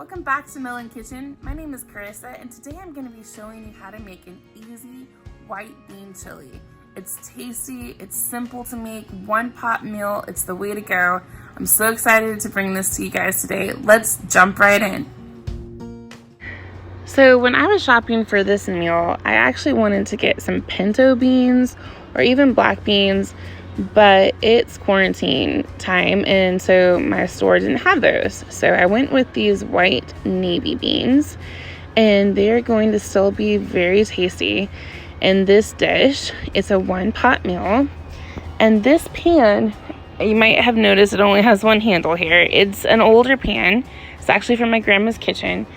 Welcome back to Melon Kitchen. My name is Carissa, and today I'm going to be showing you how to make an easy white bean chili. It's tasty, it's simple to make, one pot meal, it's the way to go. I'm so excited to bring this to you guys today. Let's jump right in. So when I was shopping for this meal, I actually wanted to get some pinto beans or even black beans, but it's quarantine time and so my store didn't have those. So I went with these white navy beans, and they're going to still be very tasty in this dish. It's a one pot meal, and this pan, you might have noticed it only has one handle here. It's an older pan. It's actually from my grandma's kitchen,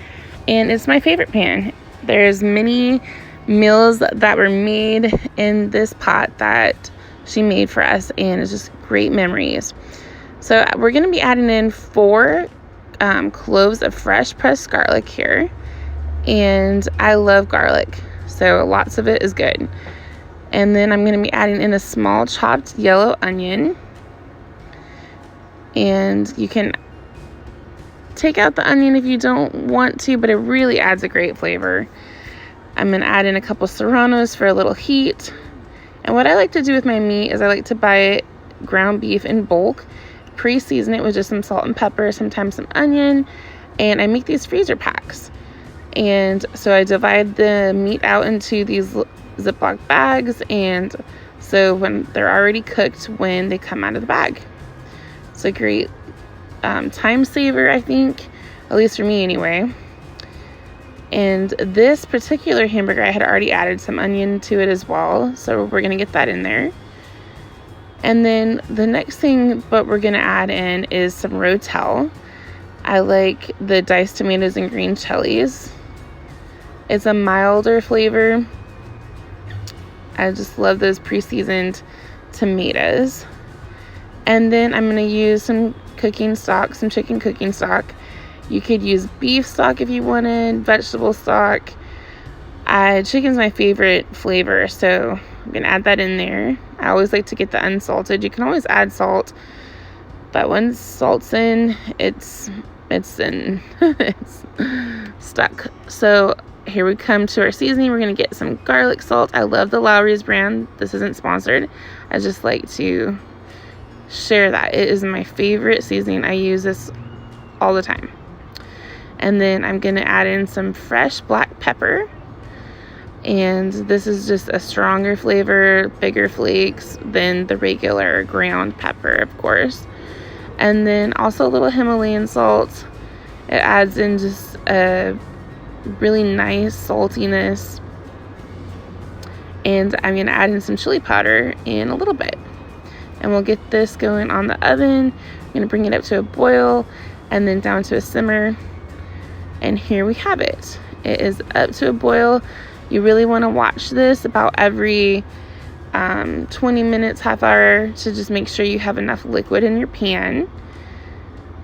and it's my favorite pan. There's many meals that were made in this pot that she made for us, and it's just great memories. So we're going to be adding in 4 cloves of fresh pressed garlic here, and I love garlic, so lots of it is good. And then I'm going to be adding in a small chopped yellow onion, and you can take out the onion if you don't want to, but it really adds a great flavor. I'm going to add in a couple serranos for a little heat. And what I like to do with my meat is I like to buy ground beef in bulk, pre-season it with just some salt and pepper, sometimes some onion, and I make these freezer packs. And so I divide the meat out into these Ziploc bags, and so when they're already cooked when they come out of the bag. It's a great time saver, I think, at least for me anyway. And this particular hamburger, I had already added some onion to it as well, so we're going to get that in there. And then the next thing what we're going to add in is some Rotel. I like the diced tomatoes and green chilies. It's a milder flavor. I just love those pre-seasoned tomatoes. And then I'm going to use some cooking stock, some chicken cooking stock. You could use beef stock if you wanted, vegetable stock. Chicken's my favorite flavor, so I'm going to add that in there. I always like to get the unsalted. You can always add salt, but once salt's in, it's in. It's stuck. So here we come to our seasoning. We're going to get some garlic salt. I love the Lawry's brand. This isn't sponsored. I just like to share that. It is my favorite seasoning. I use this all the time. And then I'm going to add in some fresh black pepper. And this is just a stronger flavor, bigger flakes than the regular ground pepper, of course. And then also a little Himalayan salt. It adds in just a really nice saltiness. And I'm going to add in some chili powder in a little bit. And we'll get this going on the oven. I'm going to bring it up to a boil and then down to a simmer. And here we have it. It is up to a boil. You really want to watch this about every 20 minutes, half hour, to just make sure you have enough liquid in your pan.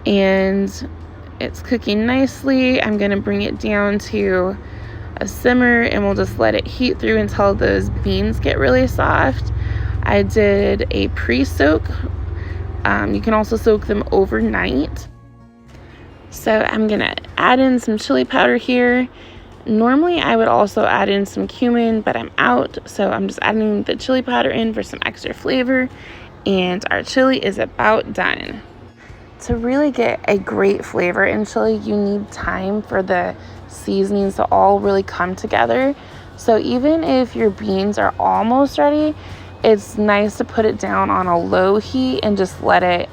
And it's cooking nicely. I'm going to bring it down to a simmer, and we'll just let it heat through until those beans get really soft. I did a pre-soak. You can also soak them overnight. So I'm going to add in some chili powder here. Normally I would also add in some cumin, but I'm out. So I'm just adding the chili powder in for some extra flavor. And our chili is about done. To really get a great flavor in chili, you need time for the seasonings to all really come together. So even if your beans are almost ready, it's nice to put it down on a low heat and just let it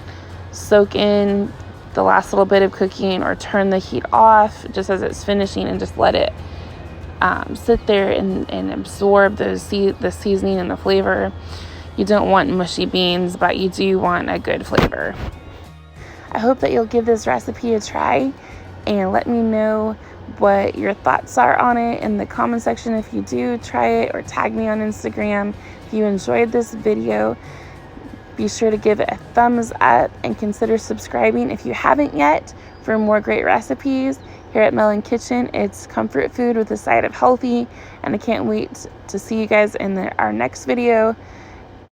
soak in the last little bit of cooking, or turn the heat off just as it's finishing and just let it sit there and absorb the seasoning and the flavor. You don't want mushy beans, but you do want a good flavor. I hope that you'll give this recipe a try and let me know what your thoughts are on it in the comment section if you do try it, or tag me on Instagram if you enjoyed this video. Be sure to give it a thumbs up and consider subscribing if you haven't yet for more great recipes here at Melon Kitchen. It's comfort food with a side of healthy, and I can't wait to see you guys in our next video.